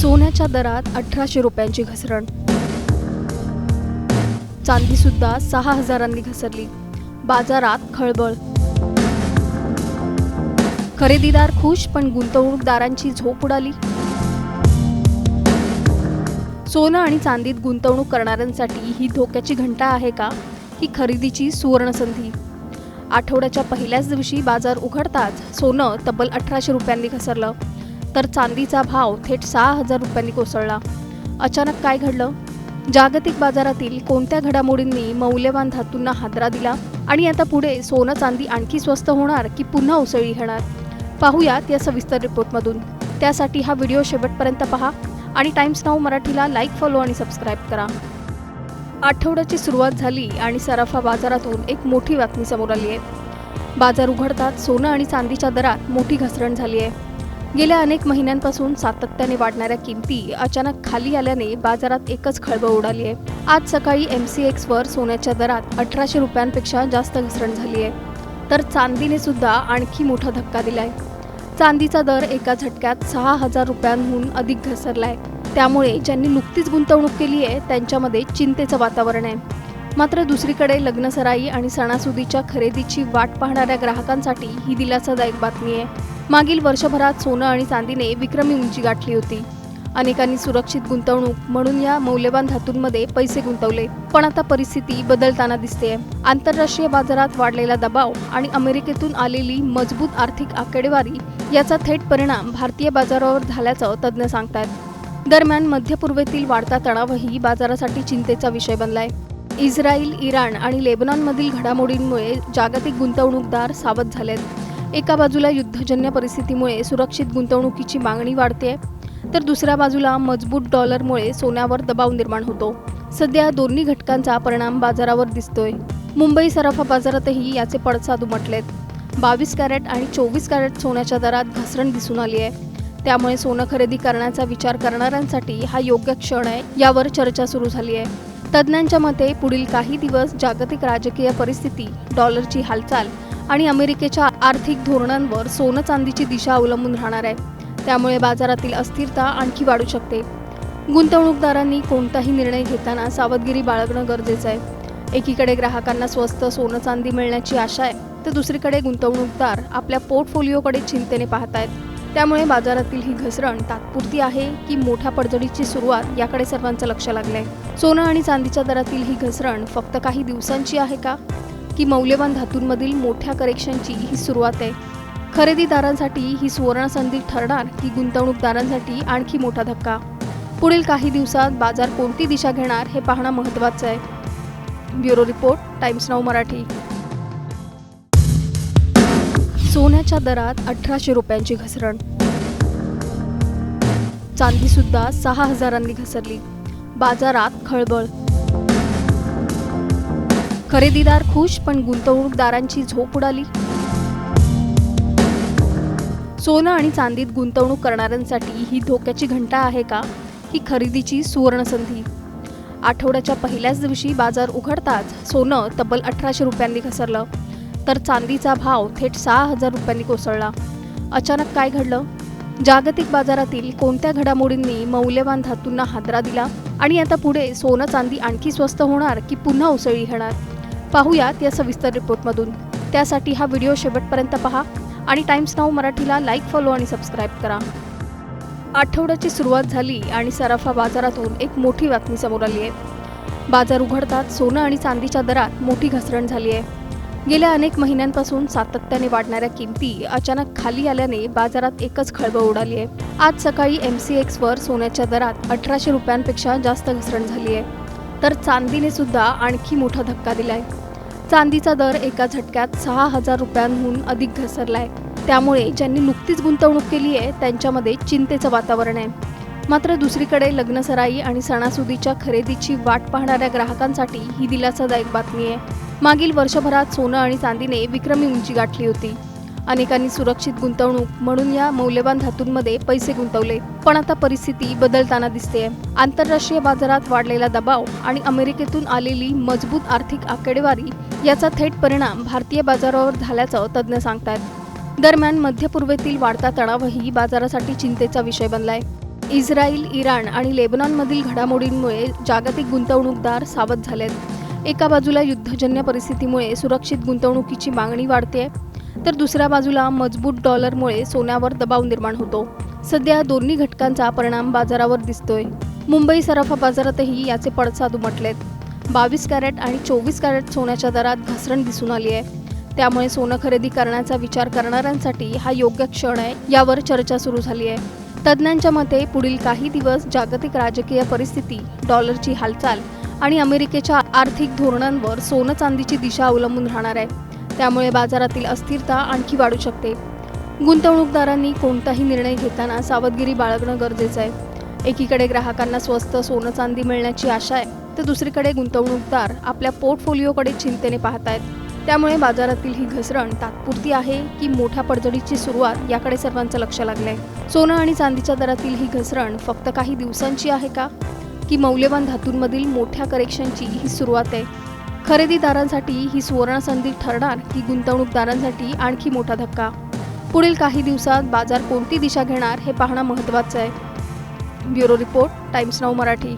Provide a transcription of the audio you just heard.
सोन्याच्या दरात 1800 रुपयांची घसरण. चांदी सुद्धा 6000 घसरली. बाजारात खळबळ. खरेदीदार खुश पण गुंतवणूकदारांची झोप उडाली. सोनं आणि चांदीत गुंतवणूक करणाऱ्यांसाठी ही धोक्याची घंटा आहे का, ही खरेदीची सुवर्ण संधी? आठवड्याच्या पहिल्याच दिवशी बाजार उघडताच सोनं तब्बल 1800 रुपयांनी घसरलं, तर चांदीचा भाव थेट 6000 रुपयांनी कोसळला. अचानक काय घडलं? जागतिक बाजारातील कोणत्या घडामोडींनी मौल्यवान धातूंना हादरा दिला आणि आता पुढे सोनं चांदी आणखी स्वस्त होणार की पुन्हा उसळी घेणार? पाहूयात या सविस्तर रिपोर्टमधून. त्यासाठी हा व्हिडिओ शेवटपर्यंत पहा आणि टाइम्स नाऊ मराठीला लाईक, फॉलो आणि सबस्क्राईब करा. आठवड्याची सुरुवात झाली आणि सराफा बाजारातून एक मोठी बातमी समोर आली आहे. बाजार उघडताच सोनं आणि चांदीच्या दरात मोठी घसरण झाली आहे. गेल्या अनेक महिन्यांपासून सातत्याने वाढणाऱ्या किमती अचानक खाली आल्याने बाजारात एकच खळबळ उडाली आहे. आज सकाळी MCXवर सोन्याच्या दरात 1800 रुपयांपेक्षा जास्त घसरण झाली आहे, तर चांदीने सुद्धा आणखी मोठा धक्का दिलाय. चांदीचा दर एका झटक्यात 6000 रुपयांहून अधिक घसरलाय. त्यामुळे ज्यांनी नुकतीच गुंतवणूक केली आहे त्यांच्यामध्ये चिंतेचं वातावरण आहे. मात्र दुसरीकडे लग्नसराई आणि सणासुदीच्या खरेदीची वाट पाहणाऱ्या ग्राहकांसाठी ही दिलासादायक बातमी आहे. मागील वर्षभरात सोनं आणि चांदीने विक्रमी उंची गाठली होती. अनेकांनी सुरक्षित गुंतवणूक म्हणून या मौल्यवान धातूंमध्ये पैसे गुंतवले, पण आता परिस्थिती बदलताना दिसते. आंतरराष्ट्रीय बाजारात वाढलेला दबाव आणि अमेरिकेतून आलेली मजबूत आर्थिक आकडेवारी याचा थेट परिणाम भारतीय बाजारावर झाल्याचं तज्ज्ञ सांगतात. दरम्यान मध्य पूर्वेतील वाढता तणावही बाजारासाठी चिंतेचा विषय बनलाय. इस्रायल, इराण आणि लेबनॉनमधील घडामोडींमुळे जागतिक गुंतवणूकदार सावध झालेत. एका बाजूला युद्धजन्य परिस्थितीमुळे सुरक्षित गुंतवणुकीची मागणी वाढते, तर दुसऱ्या बाजूला मजबूत डॉलरमुळे सोन्यावर दबाव निर्माण होतो. सध्या दोन्ही घटकांचा परिणाम बाजारावर दिसतोय. मुंबई सराफा बाजारातही याचे पडसाद उमटलेत. 22 कॅरेट आणि 24 कॅरेट सोन्याच्या दरात घसरण दिसून आली आहे. त्यामुळे सोनं खरेदी करण्याचा विचार करणाऱ्यांसाठी हा योग्य क्षण आहे, यावर चर्चा सुरू झाली आहे. तज्ज्ञांच्या मते पुढील काही दिवस जागतिक राजकीय परिस्थिती, डॉलरची हालचाल आणि अमेरिकेच्या आर्थिक धोरणांवर सोनं चांदीची दिशा अवलंबून राहणार आहे. त्यामुळे बाजारातील अस्थिरता आणखी वाढू शकते. गुंतवणूकदारांनी कोणताही निर्णय घेताना सावधगिरी बाळगणं गरजेचं आहे. एकीकडे ग्राहकांना स्वस्त सोनं चांदी मिळण्याची आशा आहे, तर दुसरीकडे गुंतवणूकदार आपल्या पोर्टफोलिओकडे चिंतेने पाहत आहेत. त्यामुळे बाजारातील ही घसरण तात्पुरती आहे की मोठ्या पडझडीची सुरुवात, याकडे सर्वांचं लक्ष लागलंय. सोनं आणि चांदीच्या दरातील ही घसरण फक्त काही दिवसांची आहे का, की मौल्यवान धातूंमधील मोठ्या करेक्शनची ही सुरुवात आहे? खरेदीदारांसाठी ही सुवर्ण संधी ठरणार की गुंतवणूकदारांसाठी आणखी मोठा धक्का? पुढील काही दिवसात बाजार कोणती दिशा घेणार हे पाहणं महत्त्वाचं आहे. Bureau report, times now Marathi. सोन्याच्या दरात 1800 रुपयांची घसरण. चांदी सुद्धा 6000 घसरली. बाजारात खळबळ. खरेदीदार खुश पण गुंतवणूकदारांची झोप उडाली. सोनं आणि चांदीत गुंतवणूक करणाऱ्यांसाठी ही धोक्याची घंटा आहे का, ही खरेदीची सुवर्ण संधी? आठवड्याच्या पहिल्याच दिवशी बाजार उघडताच सोनं तब्बल 1800 रुपयांनी घसरलं, तर चांदीचा भाव थेट 6000 रुपयांनी कोसळला. अचानक काय घडलं? जागतिक बाजारातील कोणत्या घडामोडींनी मौल्यवान धातूंना हादरा दिला आणि आता पुढे सोनं चांदी आणखी स्वस्त होणार की पुन्हा उसळी घेणार? पाहूयात या सविस्तर रिपोर्टमधून. त्यासाठी हा व्हिडिओ शेवटपर्यंत पहा आणि टाइम्स नाऊ मराठीला लाईक, फॉलो आणि सबस्क्राईब करा. आठवड्याची सुरुवात झाली आणि सराफा बाजारातून एक मोठी बातमी समोर आली आहे. बाजार उघडताच सोनं आणि चांदीच्या दरात मोठी घसरण झाली आहे. गेल्या अनेक महिन्यांपासून सातत्याने वाढणाऱ्या किमती अचानक खाली आल्याने बाजारात एकच खळबळ उडाली आहे. आज सकाळी MCXवर सोन्याच्या दरात 1800 रुपयांपेक्षा जास्त घसरण झाली आहे, तर चांदीने सुद्धा आणखी मोठा धक्का दिलाय. चांदीचा दर एका झटक्यात 6000 रुपयांहून अधिक घसरलाय. त्यामुळे ज्यांनी नुकतीच गुंतवणूक केली आहे त्यांच्यामध्ये चिंतेचं वातावरण आहे. मात्र दुसरीकडे लग्नसराई आणि सणासुदीच्या खरेदीची वाट पाहणाऱ्या ग्राहकांसाठी ही दिलासादायक बातमी आहे. मागील वर्षभरात सोनं आणि चांदीने विक्रमी उंची गाठली होती. अनेकांनी सुरक्षित गुंतवणूक म्हणून या मौल्यवान धातूंमध्ये पैसे गुंतवले, पण आता परिस्थिती बदलताना दिसते. आंतरराष्ट्रीय बाजारात वाढलेला दबाव आणि अमेरिकेतून आलेली मजबूत आर्थिक आकडेवारी याचा थेट परिणाम भारतीय बाजारावर झाल्याचं तज्ज्ञ सांगतात. दरम्यान मध्य पूर्वेतील वाढता तणावही बाजारासाठी चिंतेचा विषय बनलाय. इस्रायल, इराण आणि लेबनॉनमधील घडामोडींमुळे जागतिक गुंतवणूकदार सावध झालेत. एका बाजूला युद्धजन्य परिस्थितीमुळे सुरक्षित गुंतवणुकीची मागणी वाढते, तर दुसऱ्या बाजूला मजबूत डॉलरमुळे सोन्यावर दबाव निर्माण होतो. सध्या दोन्ही घटकांचा परिणाम बाजारावर दिसतोय. मुंबई सराफा बाजारातही याचे पडसाद उमटलेत. 22 कॅरेट आणि 24 कॅरेट सोन्याच्या दरात घसरण दिसून आली आहे. त्यामुळे सोनं खरेदी करण्याचा विचार करणाऱ्यांसाठी हा योग्य क्षण आहे, यावर चर्चा सुरू झाली आहे. तज्ज्ञांच्या मते पुढील काही दिवस जागतिक राजकीय परिस्थिती, डॉलरची हालचाल आणि अमेरिकेच्या आर्थिक धोरणांवर सोनं चांदीची दिशा अवलंबून राहणार आहे. त्यामुळे बाजारातील अस्थिरता आणखी वाढू शकते. गुंतवणूकदारांनी कोणताही निर्णय घेताना सावधगिरी बाळगणं गरजेचं आहे. एकीकडे ग्राहकांना स्वस्त सोनं चांदी मिळण्याची आशा आहे, तर दुसरीकडे गुंतवणूकदार आपल्या पोर्टफोलिओकडे चिंतेने पाहत आहेत. त्यामुळे बाजारातील ही घसरण तात्पुरती आहे की मोठ्या पडझडीची सुरुवात, याकडे सर्वांचं लक्ष लागलंय. सोनं आणि चांदीच्या दरातील ही घसरण फक्त काही दिवसांची आहे का, की मौल्यवान धातूंमधील मोठ्या करेक्शनची ही सुरुवात आहे? खरेदीदारांसाठी ही सुवर्णसंधी ठरणार की गुंतवणूकदारांसाठी आणखी मोठा धक्का? पुढील काही दिवसात बाजार कोणती दिशा घेणार हे पाहणं महत्त्वाचं आहे. Bureau report, times now Marathi.